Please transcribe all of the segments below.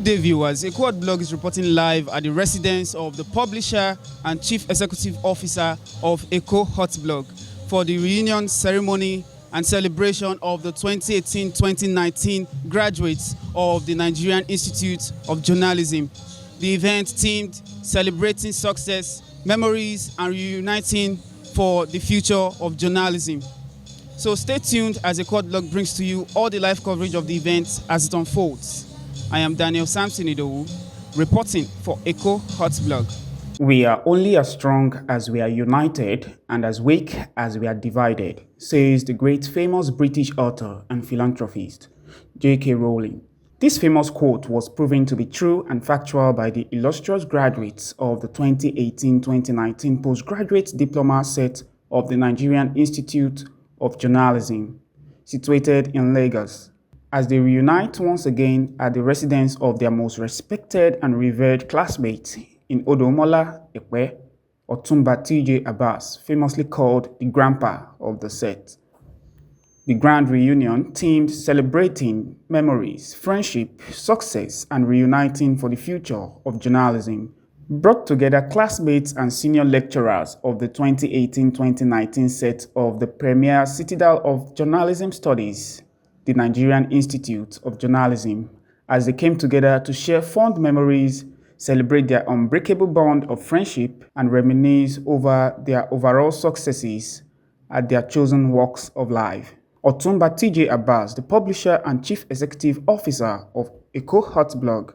Good day, viewers. EKOHOTBLOG is reporting live at the residence of the publisher and chief executive officer of EKOHOTBLOG for the reunion ceremony and celebration of the 2018-2019 graduates of the Nigerian Institute of Journalism. The event themed celebrating success, memories, and reuniting for the future of journalism. So stay tuned as EKOHOTBLOG brings to you all the live coverage of the event as it unfolds. I am Daniel Samson Idowu, reporting for EKOHOTBLOG. We are only as strong as we are united and as weak as we are divided, says the great famous British author and philanthropist, J.K. Rowling. This famous quote was proven to be true and factual by the illustrious graduates of the 2018-2019 Postgraduate Diploma set of the Nigerian Institute of Journalism, situated in Lagos, as they reunite once again at the residence of their most respected and revered classmates in Odumola, Ekpe, Otunba TJ Abass, famously called the grandpa of the set. The grand reunion themed celebrating memories, friendship, success, and reuniting for the future of journalism brought together classmates and senior lecturers of the 2018-2019 set of the premier Citadel of Journalism Studies, the Nigerian Institute of Journalism, as they came together to share fond memories, celebrate their unbreakable bond of friendship, and reminisce over their overall successes at their chosen walks of life. Otunba TJ Abass, the publisher and chief executive officer of EKOHOTBLOG,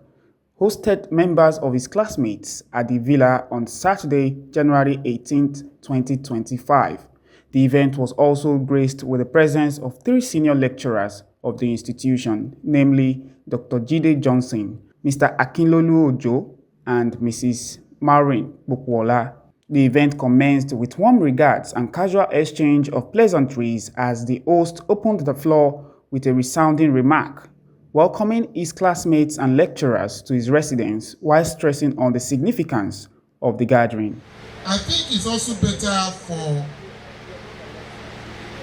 hosted members of his classmates at the villa on Saturday, January 18, 2025. The event was also graced with the presence of three senior lecturers of the institution, namely Dr. Jide Johnson, Mr. Akinlolu Ojo, and Mrs. Maureen Bukwola. The event commenced with warm regards and casual exchange of pleasantries as the host opened the floor with a resounding remark, welcoming his classmates and lecturers to his residence while stressing on the significance of the gathering. I think it's also better for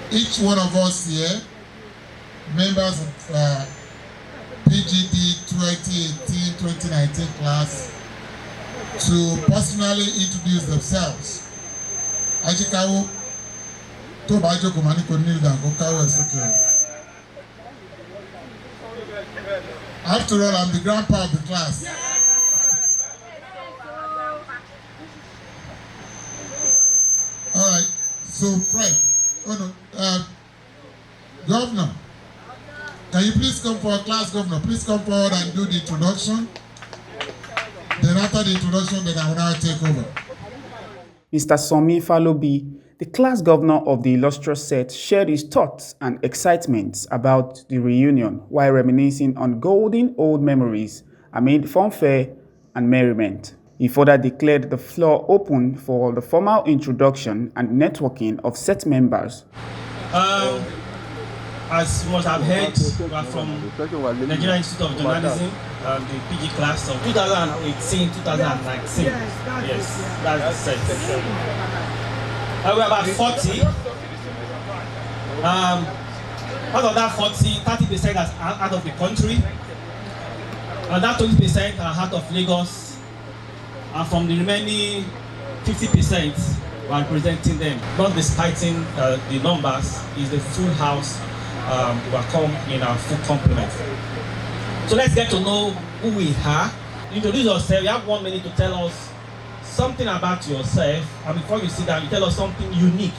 each one of us here, members of PGD 2018-2019 class, to personally introduce themselves. Ajikawo, to bajo kumani koni da ko kawo esoke. After all, I'm the grandpa of the class. All right, so Fred. Governor, can you please come forward, class governor? Please come forward and do the introduction. Then after the introduction, then I will now take over. Mr. Somi Falobi, the class governor of the illustrious set, shared his thoughts and excitements about the reunion while reminiscing on golden old memories amid fanfare and merriment. He further declared the floor open for the formal introduction and networking of set members. As you must have heard, we are from the Nigerian Institute of Journalism, the PG class of 2018-2019. Yes, that's the set. We're about 40. Out of that 40, 30% are out of the country, and that 20% are out of Lagos. And from the remaining 50%, we are representing them. Not despiting the numbers, is the full house will come in our full complement. So let's get to know who we are. Introduce yourself. You have 1 minute to tell us something about yourself. And before you sit down, you tell us something unique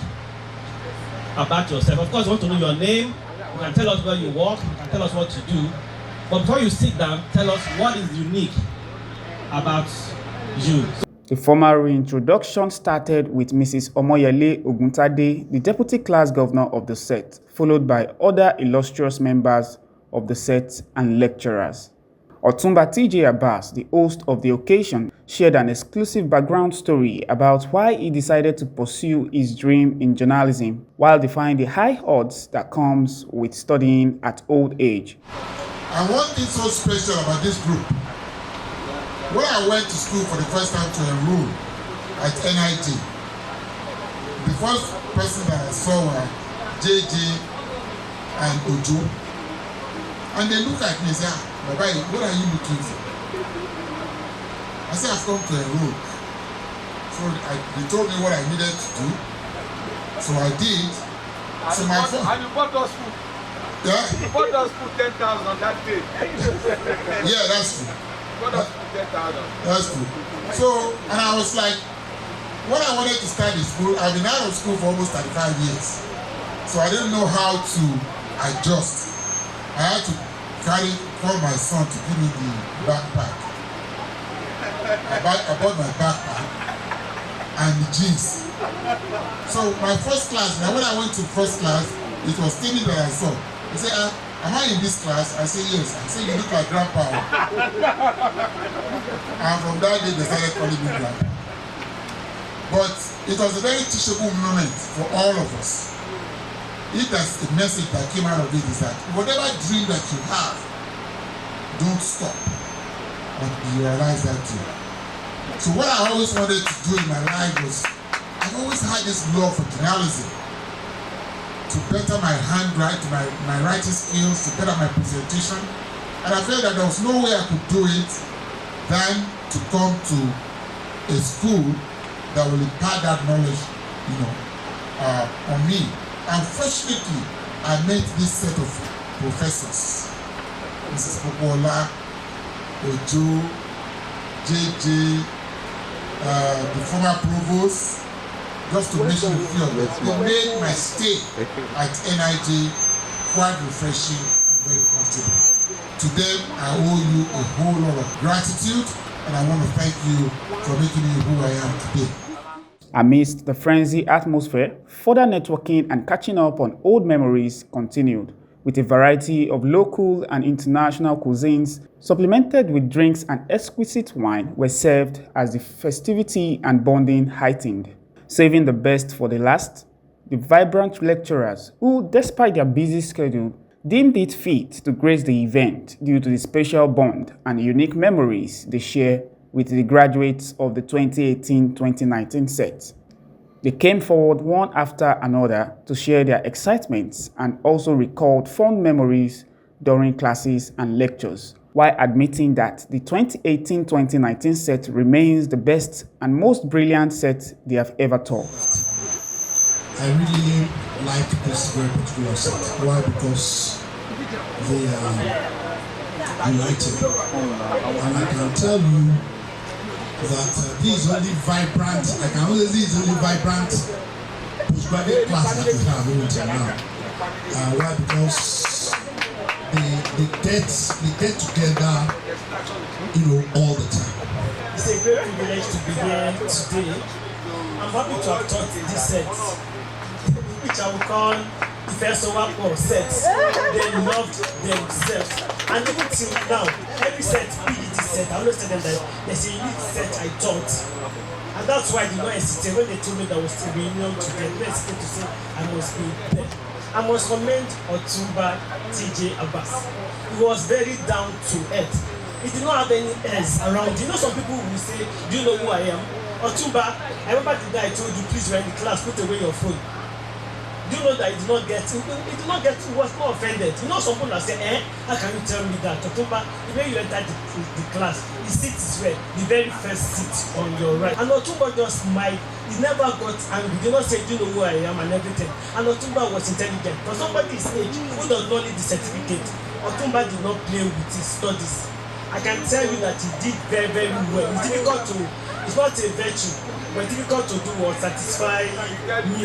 about yourself. Of course, you want to know your name. You can tell us where you work. You can tell us what you do. But before you sit down, tell us what is unique about you. The formal reintroduction started with Mrs. Omoyele Oguntade, the deputy class governor of the set, followed by other illustrious members of the set and lecturers. Otunba TJ Abass, the host of the occasion, shared an exclusive background story about why he decided to pursue his dream in journalism while defying the high odds that comes with studying at old age. And one thing so special about this group, when I went to school for the first time to enroll at NIT, the first person that I saw were JJ and Ojo. And they look at me and say, Baba, what are you looking for? I said, I've come to enroll. So they told me what I needed to do. So I did. So my phone. And you bought us food. Yeah? You bought us food 10,000 that day. Yeah, that's true. You bought us food 10,000. That's true. So, and I was like, when I wanted to start the school, I've been out of school for almost 35 years. So I didn't know how to adjust. I had to call my son to give me the backpack. I bought my backpack and the jeans. So my first class, now when I went to first class, it was Timmy that I saw. He said, am I in this class? I said, yes. I said, you look like grandpa. And from that day, they started calling me grandpa. But it was a very teachable moment for all of us. If that's the message that came out of it, is that whatever dream that you have, don't stop. But you realize that too. So what I always wanted to do in my life was, I've always had this love for journalism. To better my handwriting, my writing skills, to better my presentation. And I felt that there was no way I could do it than to come to a school that will impart that knowledge, on me. Unfortunately, I met this set of professors. Mrs. Popola, Ojo, JJ, the former provost, just to mention a few of them. They made my stay at NIJ quite refreshing and very comfortable. To them, I owe you a whole lot of gratitude, and I want to thank you for making me who I am today. Amidst the frenzy atmosphere, further networking and catching up on old memories continued, with a variety of local and international cuisines, supplemented with drinks and exquisite wine, were served as the festivity and bonding heightened. Saving the best for the last, the vibrant lecturers who, despite their busy schedule, deemed it fit to grace the event due to the special bond and unique memories they share with the graduates of the 2018-2019 set. They came forward one after another to share their excitements and also recalled fond memories during classes and lectures, while admitting that the 2018-2019 set remains the best and most brilliant set they have ever taught. I really like this very particular set. Why? Because they are united. And I can tell you that this is only vibrant, postgraduate class that we have until now. Why? Because they get together, all the time. It's a great privilege to be here today. I'm happy to have taught this set, which I will call the first overall set. They loved themselves. And even till now, every set, PDT set, I always tell them that there's a unique set I taught. And that's why I did not hesitate when they told me that I was still reunion today. I didn't hesitate to say I must be there. I must commend Otunba TJ Abass. He was very down to earth. He did not have any airs around. Some people will say, do you know who I am? Otunba, I remember the day I told you, please, we're in the class, put away your phone. Do you know that he was not offended. Some people are saying, how can you tell me that? Otunba, when you entered the class, the seat is where? The very first seat on your right. And Otunba just smiled. He never got angry. He did not say, do you know who I am and everything. And Otunba was intelligent. For somebody his age who does not need the certificate, Otunba did not play with his studies. I can tell you that he did very, very well. It's not a virtue, but difficult to do or satisfy me.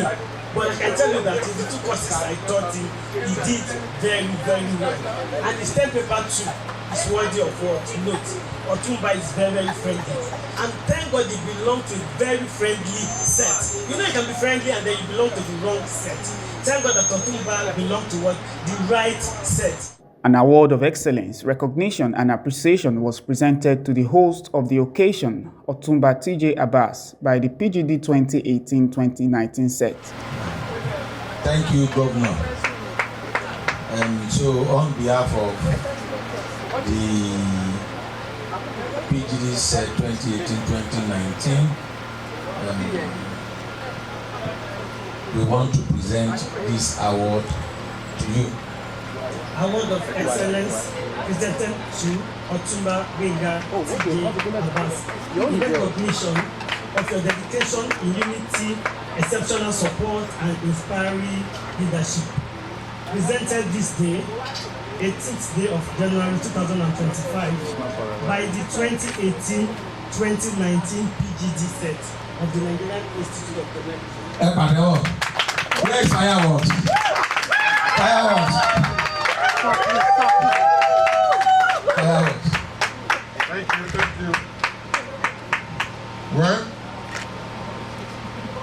But I can tell you that in the two courses I taught him, he did very, very well. And his 10 paper 2 is worthy of what? Note. Otunba is very, very friendly. And thank God he belonged to a very friendly set. You can be friendly and then you belong to the wrong set. Thank God that Otunba belonged to what? The right set. An award of excellence, recognition, and appreciation was presented to the host of the occasion, Otunba TJ Abass, by the PGD 2018-2019 set. Thank you, Governor. And so, on behalf of the PGD set 2018-2019, we want to present this award to you. Award of Excellence presented to Otunba TJ Abass in recognition of your dedication in unity, exceptional support, and inspiring leadership. Presented this day, 18th day of January 2025, by the 2018-2019 PGD set of the Nigerian Institute of Technology. Where's fireworks? Fireworks. Fireworks. Thank you. Well,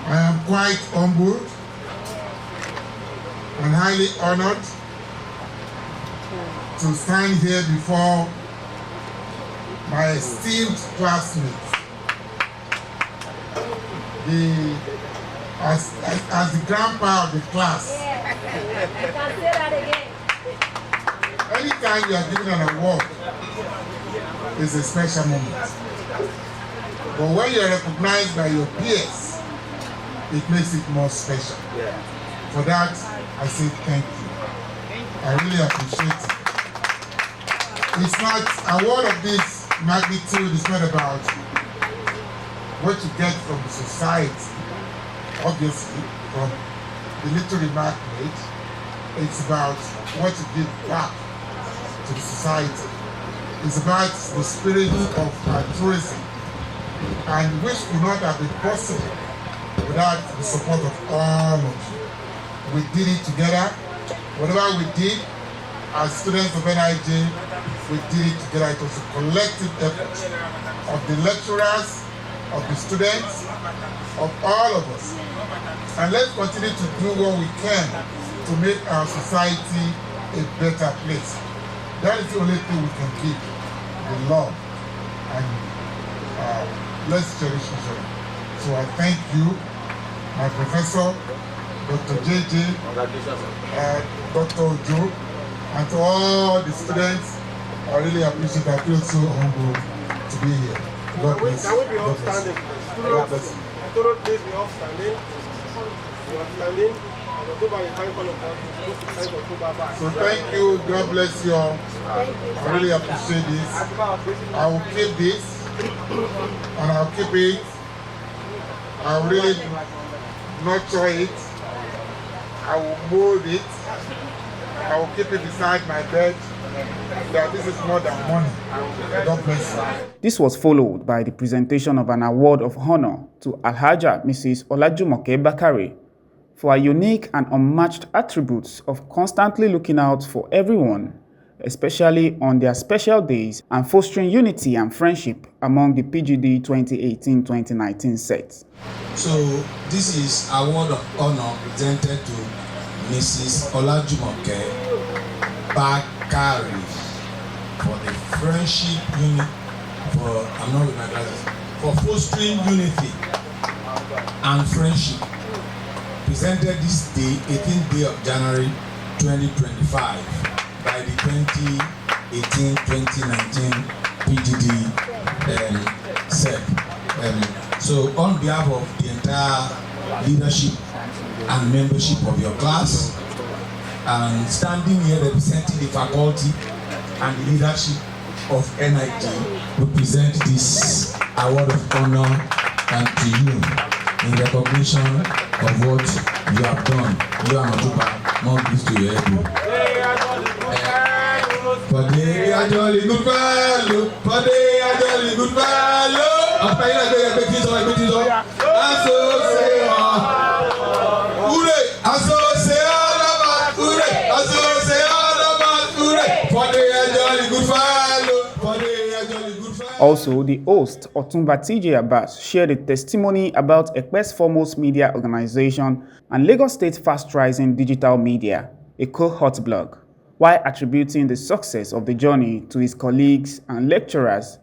I am quite humbled and highly honored to stand here before my esteemed classmates. As the grandpa of the class. I can say that again. Anytime you are given an award, it's a special moment. But when you are recognized by your peers, it makes it more special. For that, I say thank you. I really appreciate it. It's not, award of this magnitude is not about what you get from the society, obviously, from the little remark made. It's about what you give back to the society. It's about the spirit of altruism, and which would not have been possible without the support of all of you. We did it together. Whatever we did as students of NIJ, we did it together. It was a collective effort of the lecturers, of the students, of all of us. And let's continue to do what we can to make our society a better place. That is the only thing we can give, the love, and let's cherish each other. So I thank you, my professor, Dr. JJ, Dr. Ojo, and to all the students. I really appreciate it. I feel so humbled to be here. God bless you. Can we be upstanding? God bless you. Student, please be upstanding. Be upstanding. So thank you. God bless you all. I really appreciate this. I will keep this, and I'll keep it. I'll really nurture it. I will mold it. I will keep it beside my bed. That this is more than money. God bless you. This was followed by the presentation of an award of honor to Alhaja Mrs. Olajumoke Bakare for her unique and unmatched attributes of constantly looking out for everyone, especially on their special days, and fostering unity and friendship among the PGD 2018-2019 set. So this is award of honor presented to Mrs. Olajumoke Bakare for the friendship unit for fostering unity and friendship. Presented this day, 18th day of January 2025, by the 2018-2019 PGD set. So on behalf of the entire leadership and membership of your class, and standing here representing the faculty and the leadership of NIJ, we present this award of honor to you in recognition of what you have done. You and Otunba, more gifts to your head. For they are jolly good fellow, for they are jolly good fellow. After you are going to make it up, and so say, hooray, and so say all about, hooray, and so say all about, hooray. For they are jolly good fellow, for they are jolly good fellow. Also, the host, Otunba TJ Abass, shared a testimony about Ekpe's foremost media organization and Lagos State fast-rising digital media, EKOHOTBLOG, while attributing the success of the journey to his colleagues and lecturers,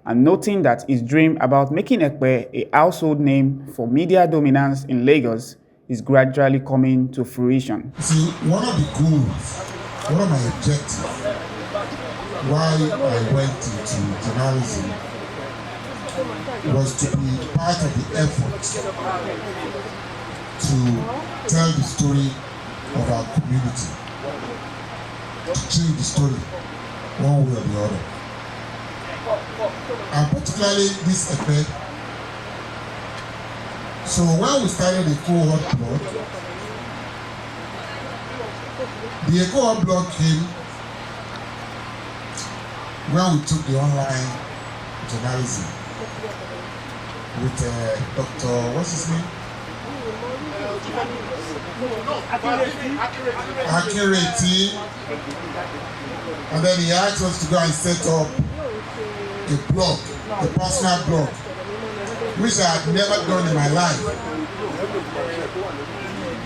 and noting that his dream about making Ekpe a household name for media dominance in Lagos is gradually coming to fruition. See, one of the goals, one of my objectives, why I went into journalism was to be part of the effort to tell the story of our community. to change the story one way or the other. And particularly this effect. So when we started the EKOHOT blog, the EKOHOT blog came when we took the online journalism with Dr. what's his name? Accuracy. And then he asked us to go and set up a blog, a personal blog, which I had never done in my life.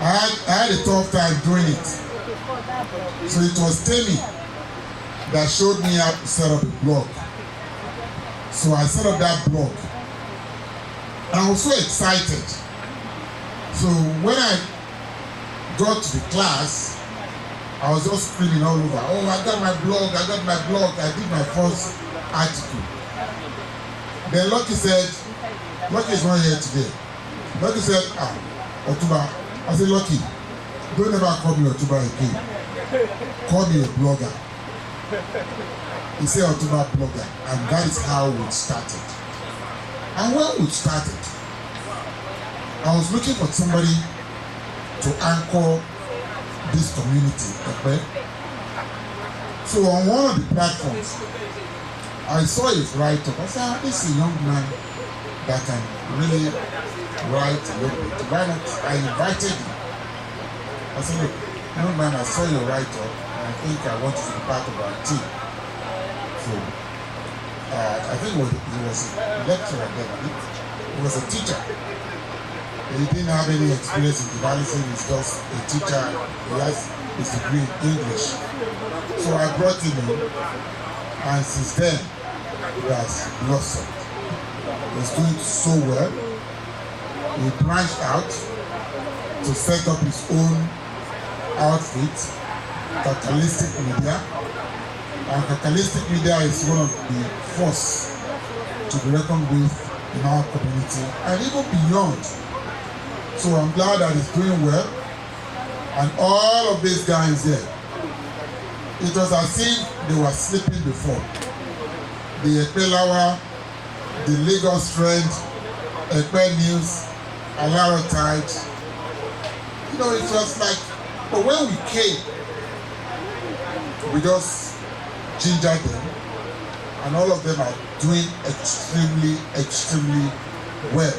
I had a tough time doing it. So it was Temi that showed me how to set up a blog. So I set up that blog. And I was so excited. So when I got to the class, I was just screaming all over. Oh, I got my blog, I got my blog. I did my first article. Then Lucky said, Lucky is not here today. Lucky said, Otunba. I said, Lucky, don't ever call me Otunba again. Call me a blogger. He said Otunba blogger. And that is how we started. And when we started, I was looking for somebody to anchor this community, okay? So on one of the platforms, I saw his write-up. I said, this is a young man that can really write a little bit. Why not? I invited him. I said, look, young man, I saw your write-up, and I think I want you to be part of our team. So, I think he was a lecturer then, he was a teacher. He didn't have any experience in journalism, he's just a teacher, he has his degree in English. So I brought him in, and since then, he has blossomed. He's doing so well. He branched out to set up his own outfit, Capitalistic Media. And Capitalistic Media is one of the force to be reckoned with in our community and even beyond. So I'm glad that he's doing well. And all of these guys here, it was as if they were sleeping before. The Ekpelawa, the Lagos Trend, Ekpe News, Alaro Tide. You know, it was like, but when we came, we just gingered them, and all of them are doing extremely well.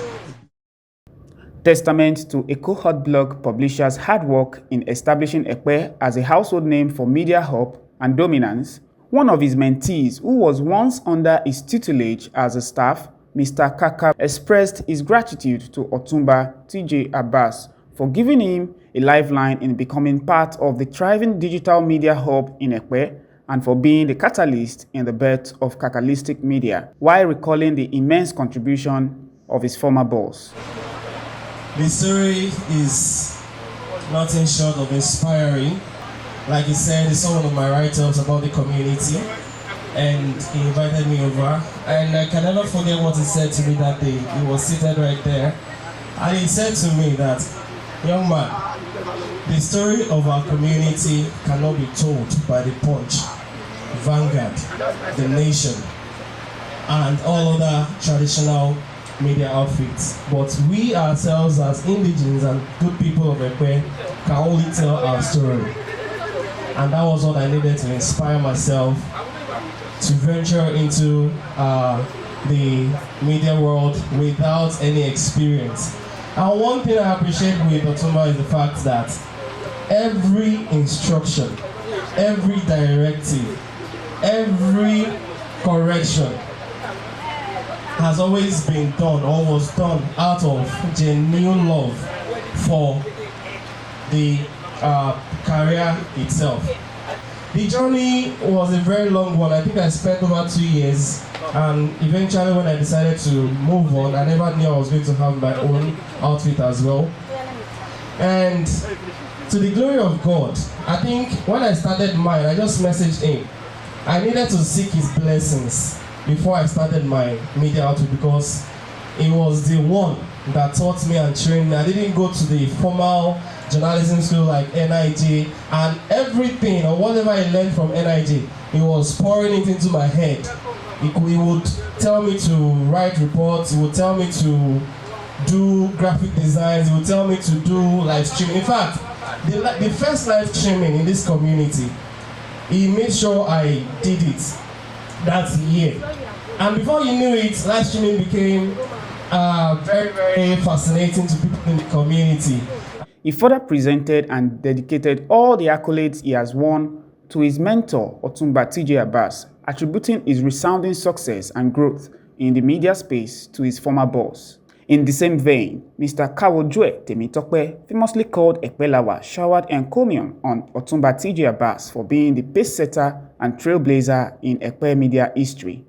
Testament to EKOHOTBLOG publishers' hard work in establishing Ekpe as a household name for media hub and dominance, one of his mentees, who was once under his tutelage as a staff, Mr. Kaka, expressed his gratitude to Otunba TJ Abass for giving him a lifeline in becoming part of the thriving digital media hub in Ekpe and for being the catalyst in the birth of Kakalistic Media, while recalling the immense contribution of his former boss. The story is nothing short of inspiring. Like he said, he saw one of my write-ups about the community and he invited me over. And I can never forget what he said to me that day. He was seated right there. And he said to me that, young man, the story of our community cannot be told by the Punch, Vanguard, The Nation, and all other traditional media outfits. But we ourselves as indigenes and good people of Ekpe can only tell our story. And that was what I needed to inspire myself to venture into the media world without any experience. And one thing I appreciate with Otunba is the fact that every instruction, every directive, every correction has always been done or was done out of genuine love for the career itself. The journey was a very long one. I think I spent over 2 years, and eventually when I decided to move on, I never knew I was going to have my own outfit as well. And to the glory of God, I think when I started mine, I just messaged him. I needed to seek his blessings before I started my media outfit because it was the one that taught me and trained me. I didn't go to the formal journalism school like NIJ, and everything or whatever I learned from NIJ, he was pouring it into my head. He would tell me to write reports, he would tell me to do graphic designs, he would tell me to do live streaming. In fact, the first live streaming in this community, he made sure I did it that year. And before you knew it, live streaming became very, very fascinating to people in the community. He further presented and dedicated all the accolades he has won to his mentor, Otunba TJ Abass, attributing his resounding success and growth in the media space to his former boss. In the same vein, Mr. Kawojue Temitope, famously called Ekpelawa, showered encomium on Otunba TJ Abass for being the pace-setter and trailblazer in Ekpe media history.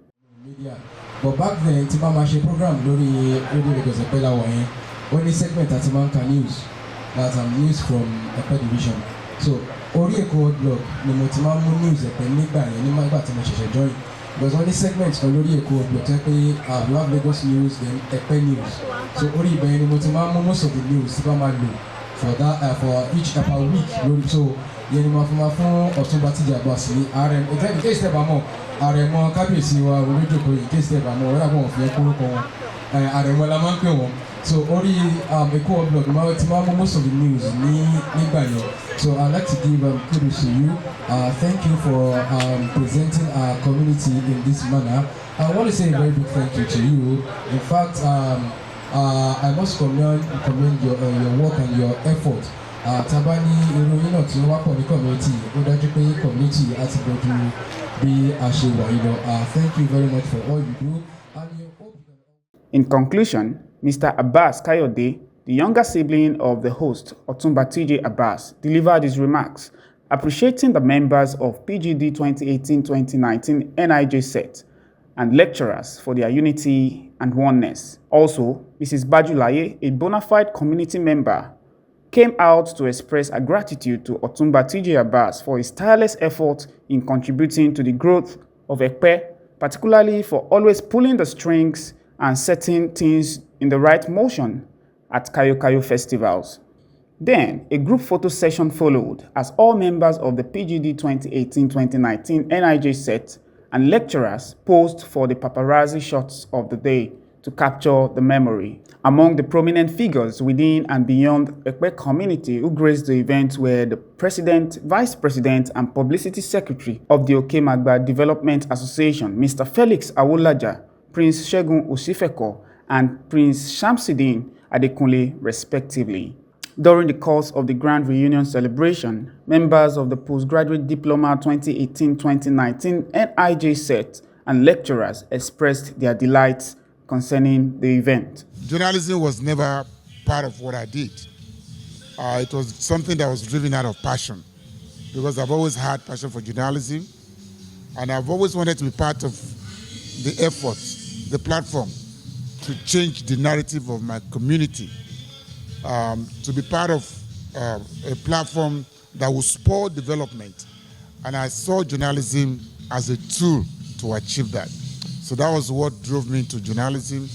But back then, Tiba Mashe program lórí Radio Lagos Ekpelawa yẹn, only segment at Timanka News, that's news from Ekpe division. So, orí EKOHOTBLOG ni mo ti máa ń mú news Ekpe nígbà yẹn nígbà tí mo ṣẹ̀ṣẹ̀ join. There's only segments kan lórí EKOHOTBLOG tẹ́ pé we have Lagos news, then Ekpe news. So orí ibẹ̀ ni mo ti máa ń mú most of the news tí bá máa lò for that for each per week lórí. So yẹn ni mo fún Otunba TJ Abass ní RM. In case tẹ́ bá mọ̀, àrẹ̀mọ kábíyèsí wa olójókòó in case tẹ́ bá mọ̀ wọ́n dàgbọ́n fi ẹkú orúkọ wọn. Àrẹ̀mọ la máa ń pè wọ́n. So orí EKOHOTBLOG ni ti máa ń mú most of the news nígbà yẹn. So I'd like to give kudos to you. Thank you for presenting our community in this manner. I want to say a very big thank you to you. In fact, I must commend your work and your effort. Tabani ìròyìn náà tí ó wá pọ̀ ní community, ó dájú pé community àti gbọ́dọ̀ bí a ṣe wà yìí lọ. Thank you very much for all you do. In conclusion, Mr. Abass Kayode, the younger sibling of the host, Otunba TJ Abass, delivered his remarks, appreciating the members of PGD 2018-2019 NIJ set and lecturers for their unity and oneness. Also, Mrs. Bajulaye, a bona fide community member, came out to express her gratitude to Otunba TJ Abass for his tireless effort in contributing to the growth of Ekpe, particularly for always pulling the strings and setting things in the right motion at Kayo festivals. Then, a group photo session followed as all members of the PGD 2018-2019 NIJ set and lecturers posed for the paparazzi shots of the day to capture the memory. Among the prominent figures within and beyond the Ekpe community who graced the event were the President, Vice President, and Publicity Secretary of the Okemagba Development Association, Mr. Felix Awolaja, Prince Segun Osifeko, and Prince Shamsuddin Adekunle, respectively. During the course of the Grand Reunion celebration, members of the Postgraduate Diploma 2018-2019 NIJ set and lecturers expressed their delights concerning the event. Journalism was never part of what I did. It was something that was driven out of passion, because I've always had passion for journalism, and I've always wanted to be part of the effort, the platform, to change the narrative of my community, to be part of a platform that will spur development. And I saw journalism as a tool to achieve that. So that was what drove me into journalism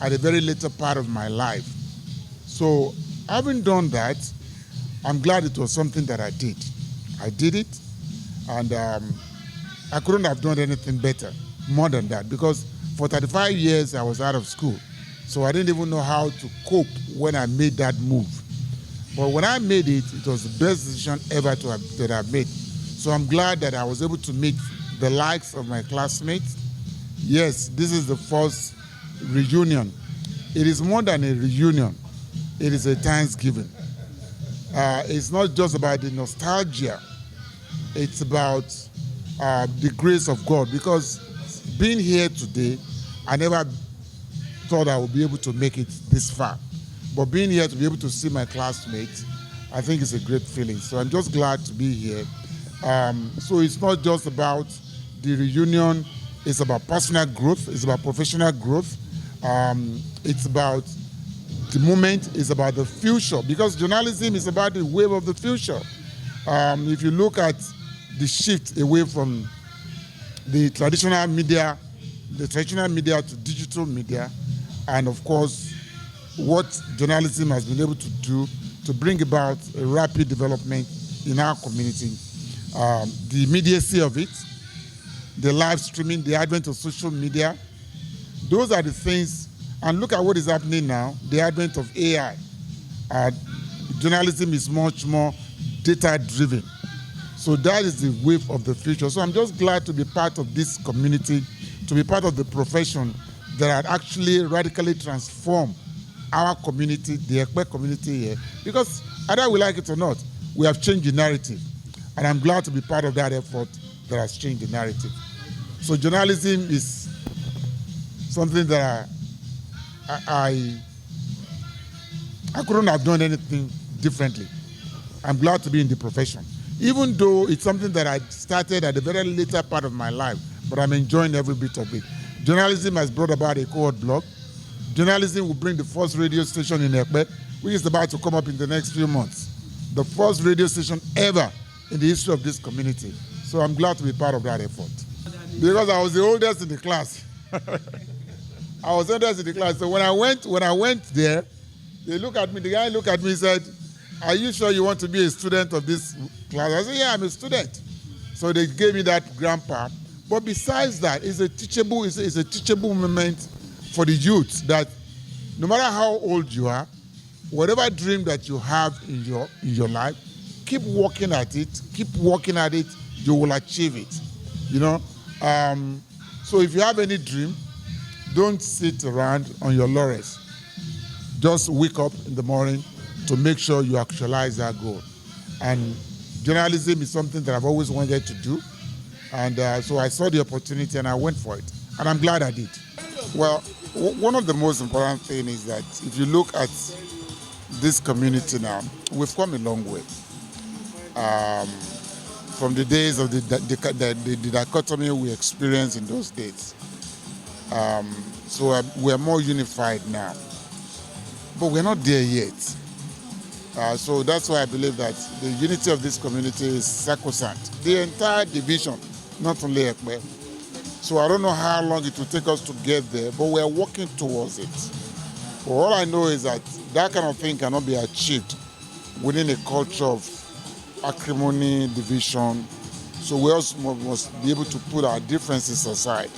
at a very later part of my life. So having done that, I'm glad it was something that I did. I did it, and I couldn't have done anything better, more than that, because for 35 years I was out of school. So I didn't even know how to cope when I made that move. But when I made it, it was the best decision ever that I've made. So I'm glad that I was able to meet the likes of my classmates. Yes, this is the first reunion. It is more than a reunion. It is a Thanksgiving. It's not just about the nostalgia. It's about the grace of God, because being here today, I never thought I would be able to make it this far. But being here to be able to see my classmates, I think it's a great feeling. So I'm just glad to be here. So it's not just about the reunion, it's about personal growth, it's about professional growth, it's about the moment, it's about the future, because journalism is about the wave of the future. If you look at the shift away from the traditional media to digital media, and of course, what journalism has been able to do to bring about a rapid development in our community. The immediacy of it, the live streaming, the advent of social media, those are the things. And look at what is happening now, the advent of AI. Journalism is much more data-driven. So that is the wave of the future. So I'm just glad to be part of this community, to be part of the profession that had actually radically transformed our community, the Ekpe community here. Because either we like it or not, we have changed the narrative. And I'm glad to be part of that effort that has changed the narrative. So journalism is something that I couldn't have done anything differently. I'm glad to be in the profession. Even though it's something that I started at the very later part of my life, but I'm enjoying every bit of it. Journalism has brought about a cohort blog. Journalism will bring the first radio station in Ekpe, which is about to come up in the next few months. The first radio station ever in the history of this community. So I'm glad to be part of that effort. Because I was the oldest in the class. I was the oldest in the class. So when I went there, they look at me, the guy looked at me and said, "Are you sure you want to be a student of this class?" I said, "Yeah, I'm a student." So they gave me that grandpa. But besides that, it's a teachable moment for the youth that no matter how old you are, whatever dream that you have in your life, keep working at it, you will achieve it. You know? So if you have any dream, don't sit around on your laurels. Just wake up in the morning to make sure you actualize that goal. And journalism is something that I've always wanted to do. And so I saw the opportunity and I went for it. And I'm glad I did. Well, one of the most important things is that if you look at this community now, we've come a long way. From the days of the dichotomy we experienced in those days. So we're more unified now. But we're not there yet. So that's why I believe that the unity of this community is sacrosanct. The entire division, not only Ekpe. So I don't know how long it will take us to get there, but we're working towards it. But all I know is that that kind of thing cannot be achieved within a culture of acrimony, division. So we also must be able to put our differences aside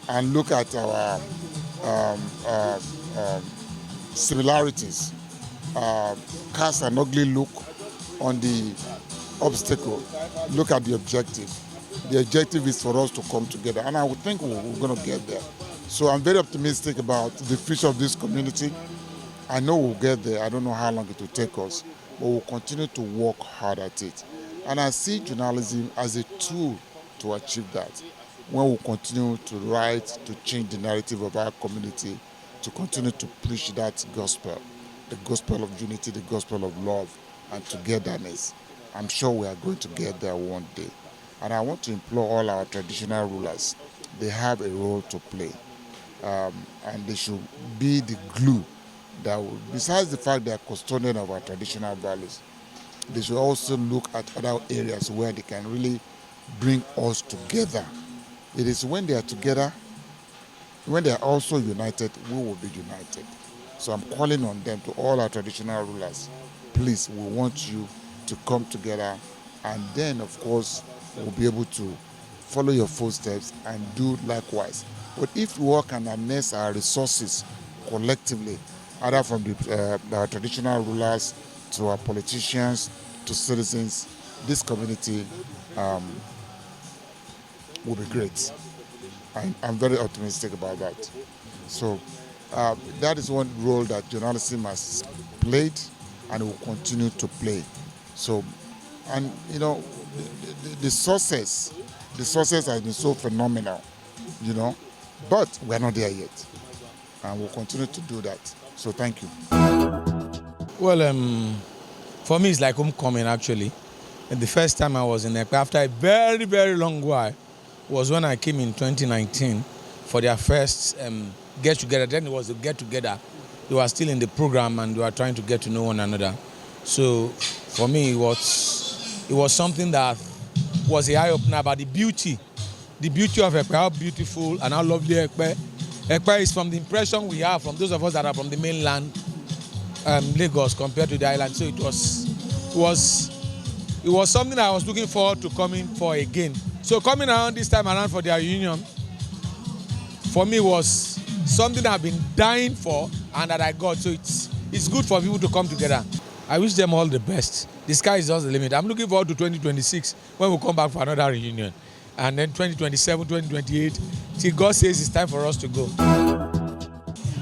and look at our similarities, cast an ugly look on the obstacle, look at the objective. The objective is for us to come together, and I would think we're going to get there. So I'm very optimistic about the future of this community. I know we'll get there. I don't know how long it will take us, but we'll continue to work hard at it. And I see journalism as a tool to achieve that. When we continue to write, to change the narrative of our community, to continue to preach that gospel, the gospel of unity, the gospel of love and togetherness. I'm sure we are going to get there one day. And I want to implore all our traditional rulers, they have a role to play. And they should be the glue that will, besides the fact they are custodian of our traditional values, they should also look at other areas where they can really bring us together. It is when they are together, when they are also united, we will be united. So I'm calling on them, to all our traditional rulers, please, we want you to come together, and then, of course, we'll be able to follow your footsteps and do likewise. But if we all can harness our resources collectively, either from our traditional rulers to our politicians to citizens, this community will be great. I'm very optimistic about that. So that is one role that journalism has played and will continue to play. So, and you know, the success has been so phenomenal, you know, but we're not there yet. And we'll continue to do that. So thank you. Well, for me, it's like homecoming, actually. And the first time I was in Ekpe, after a very, very long while, was when I came in 2019 for their first get-together. Then it was a get-together. They were still in the program and they were trying to get to know one another. So for me, it was something that was a eye-opener about the beauty of Ekpe, how beautiful and how lovely Ekpe is, from the impression we have from those of us that are from the mainland. Lagos compared to the island. So it was something I was looking forward to coming for again. So coming around this time around for their reunion, for me was something I've been dying for and that I got. So it's good for people to come together. I wish them all the best. The sky is just the limit. I'm looking forward to 2026 when we come back for another reunion. And then 2027, 2028, till God says it's time for us to go.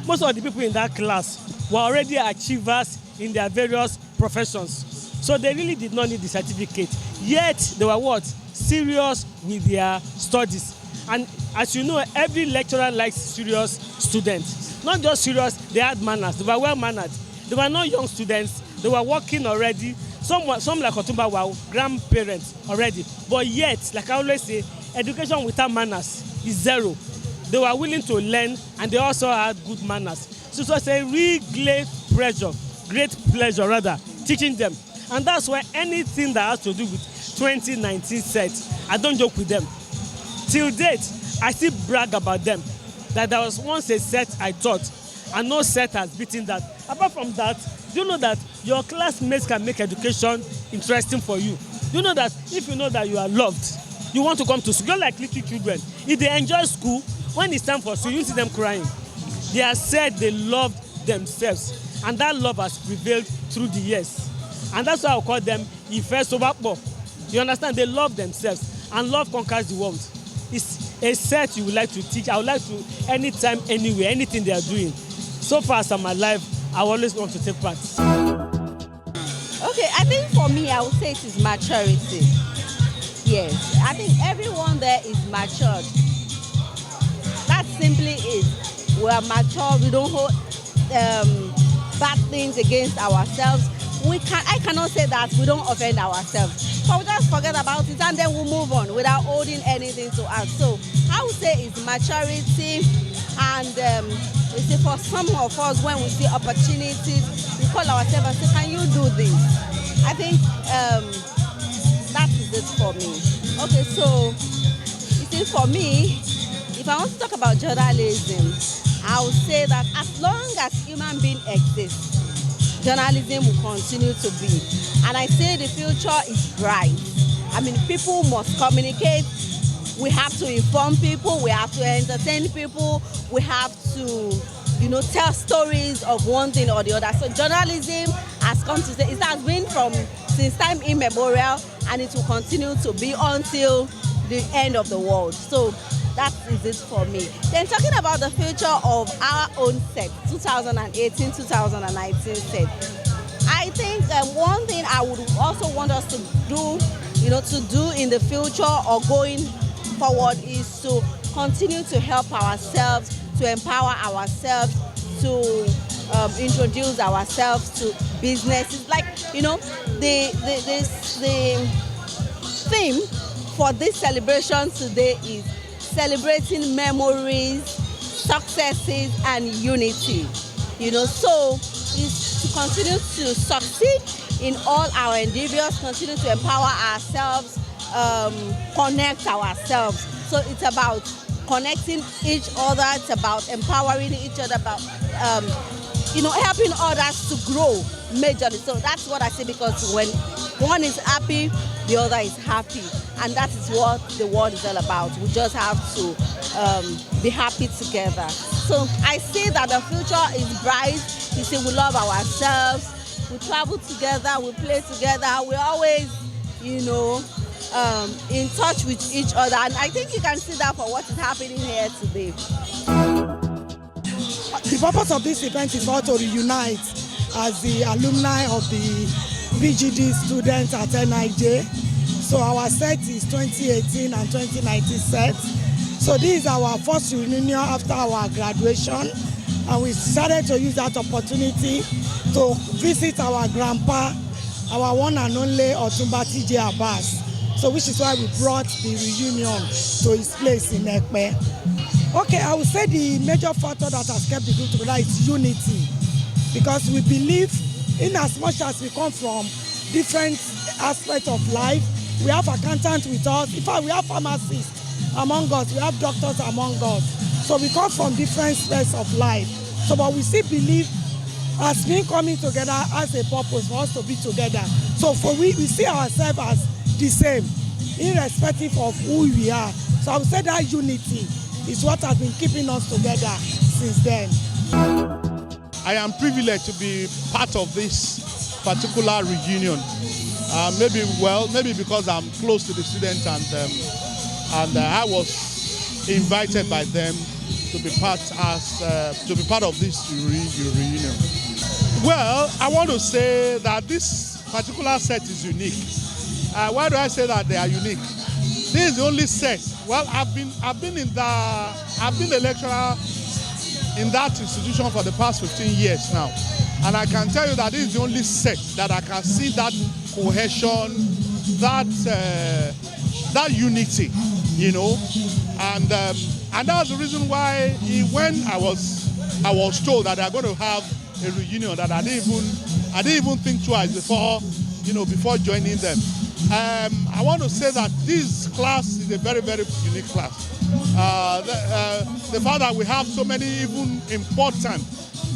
Most of the people in that class were already achievers in their various professions. So they really did not need the certificate. Yet they were what? Serious with their studies. And as you know, every lecturer likes serious students. Not just serious, they had manners. They were well mannered. They were not young students. They were working already. Some like Otunba were grandparents already. But yet, like I always say, education without manners is zero. They were willing to learn and they also had good manners. So it was a real great pleasure rather, teaching them. And that's why anything that has to do with 2019 set, I don't joke with them. Till date, I still brag about them. That there was once a set I taught, and no set has beaten that. Apart from that, do you know that your classmates can make education interesting for you? Do you know that if you know that you are loved, you want to come to school? You're like little children. If they enjoy school, when it's time for school, you see them crying. They have said they loved themselves, and that love has prevailed through the years. And that's why I call them Ife Sobakbo. You understand? They love themselves, and love conquers the world. It's a set you would like to teach. I would like to, anytime, anywhere, anything they are doing. So far as I'm alive, I always want to take part. Okay, I think for me, I would say it is maturity. Yes, I think everyone there is matured. That simply is. We are mature. We don't hold bad things against ourselves. I cannot say that we don't offend ourselves. But we just forget about it and then we'll move on without holding anything to us. So I would say it's maturity, and we say for some of us, when we see opportunities, we call ourselves and say, can you do this? I think that is it for me. Okay, so you see, for me, if I want to talk about journalism, I would say that as long as human being exists, journalism will continue to be. And I say the future is bright. I mean, people must communicate. We have to inform people. We have to entertain people. We have to, tell stories of one thing or the other. So journalism has come to stay. It has been since time immemorial, and it will continue to be until the end of the world. So that is it for me. Then talking about the future of our own set, 2018-2019 set. I think one thing I would also want us to do, to do in the future or going forward is to continue to help ourselves, to empower ourselves, to introduce ourselves to businesses. Like, the theme for this celebration today is celebrating memories, successes, and unity. So it's to continue to succeed in all our endeavors, continue to empower ourselves, connect ourselves. So it's about connecting each other, it's about empowering each other, about helping others to grow majorly. So that's what I say, because when one is happy, the other is happy. And that is what the world is all about. We just have to be happy together. So I see that the future is bright. You see, we love ourselves. We travel together. We play together. We're always, in touch with each other. And I think you can see that for what is happening here today. The purpose of this event is for us to reunite as the alumni of the BGD students at NIJ. So our set is 2018 and 2019 set. So this is our first reunion after our graduation, and we decided to use that opportunity to visit our grandpa, our one and only Otunba TJ Abass. So which is why we brought the reunion to his place in Ekpe. Okay, I would say the major factor that has kept the group together is unity, because we believe in as much as we come from different aspects of life, we have accountants with us. In fact, we have pharmacists among us. We have doctors among us. So we come from different aspects of life. So, but we still believe has been coming together as a purpose for us to be together. So we see ourselves as the same, irrespective of who we are. So I would say that unity is what has been keeping us together since then. I am privileged to be part of this particular reunion. Maybe because I'm close to the students and I was invited by them to be part of this reunion. Well, I want to say that this particular set is unique. Why do I say that they are unique? This is the only set. Well, I've been a lecturer in that institution for the past 15 years now, and I can tell you that this is the only set that I can see that cohesion, that unity, you know, and that's the reason why when I was told that they're going to have a reunion, that I didn't even think twice before joining them. I want to say that this class is a very, very unique class. The fact that we have so many even important,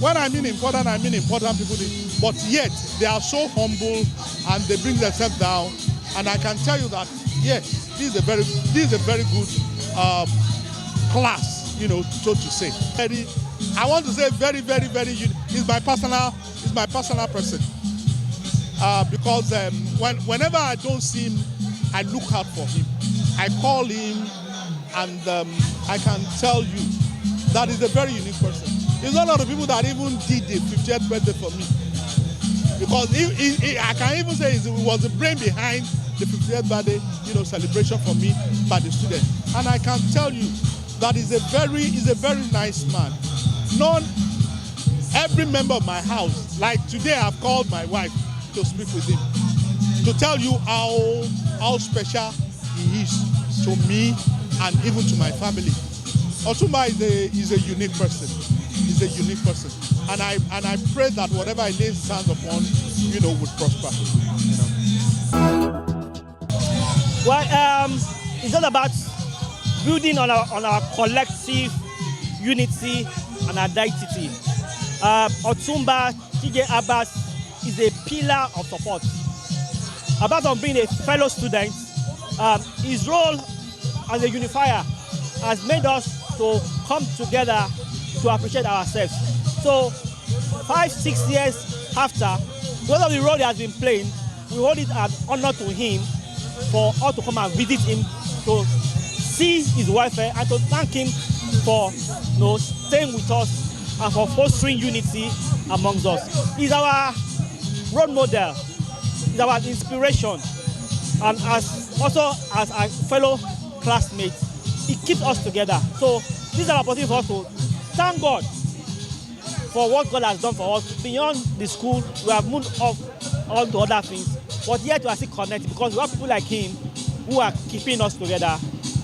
when I mean important people, but yet they are so humble and they bring themselves down. And I can tell you that, yes, this is a very good class, so to say. I want to say very, very, very unique. He's my personal person. Because whenever I don't see him, I look out for him. I call him, and I can tell you that he's a very unique person. There's a lot of people that even did the 50th birthday for me. Because I can even say it was the brain behind the 50th birthday celebration for me by the students. And I can tell you that he's a very nice man. Every member of my house, like today I've called my wife to speak with him, to tell you how special he is to me and even to my family. Otunba is a unique person. He's a unique person, and I pray that whatever he lays his hands upon, would prosper. Well, it's all about building on our collective unity and identity. Otunba TJ Abass is a pillar of support. Apart from being a fellow student, his role as a unifier has made us to come together to appreciate ourselves. So 5-6 years after, because of the role he has been playing, we hold it an honor to him for us to come and visit him, to see his welfare and to thank him for staying with us and for fostering unity amongst us. He's our role model, he's our inspiration, and also as a fellow classmate, he keeps us together. So this is an opportunity for us to thank God for what God has done for us. Beyond the school, we have moved on to other things, but yet we are still connected because we have people like him who are keeping us together,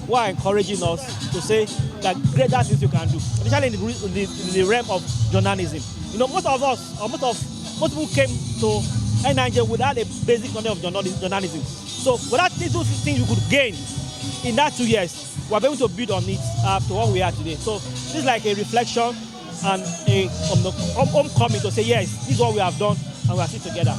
who are encouraging us to say that greater things you can do, especially in the realm of journalism. Most of us, or most people came to NIJ without a basic knowledge of journalism. So without these two things we could gain in that 2 years, we are able to build on it to what we are today. So this is like a reflection and a homecoming to say, yes, this is what we have done and we are still together.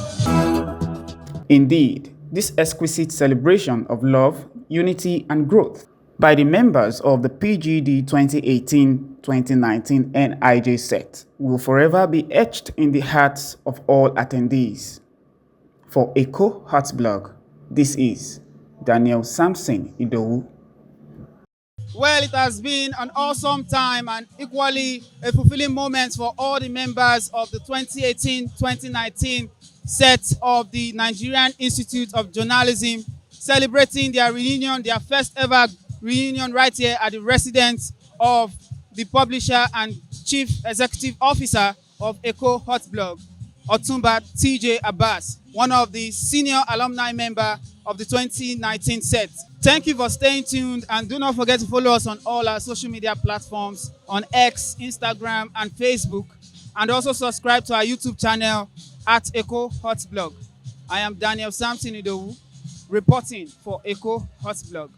Indeed, this exquisite celebration of love, unity, and growth by the members of the PGD 2018-2019 NIJ set will forever be etched in the hearts of all attendees. For EKOHOTBLOG, this is Daniel Samson Idowu. Well, it has been an awesome time and equally a fulfilling moment for all the members of the 2018-2019 set of the Nigerian Institute of Journalism, celebrating their reunion, their first ever reunion right here at the residence of the publisher and chief executive officer of EKOHOTBLOG, Otunba TJ Abass, one of the senior alumni member of the 2019 set. Thank you for staying tuned, and do not forget to follow us on all our social media platforms on X, Instagram, and Facebook, and also subscribe to our YouTube channel at EKOHOTBLOG. I am Daniel Samson Idowu, reporting for EKOHOTBLOG.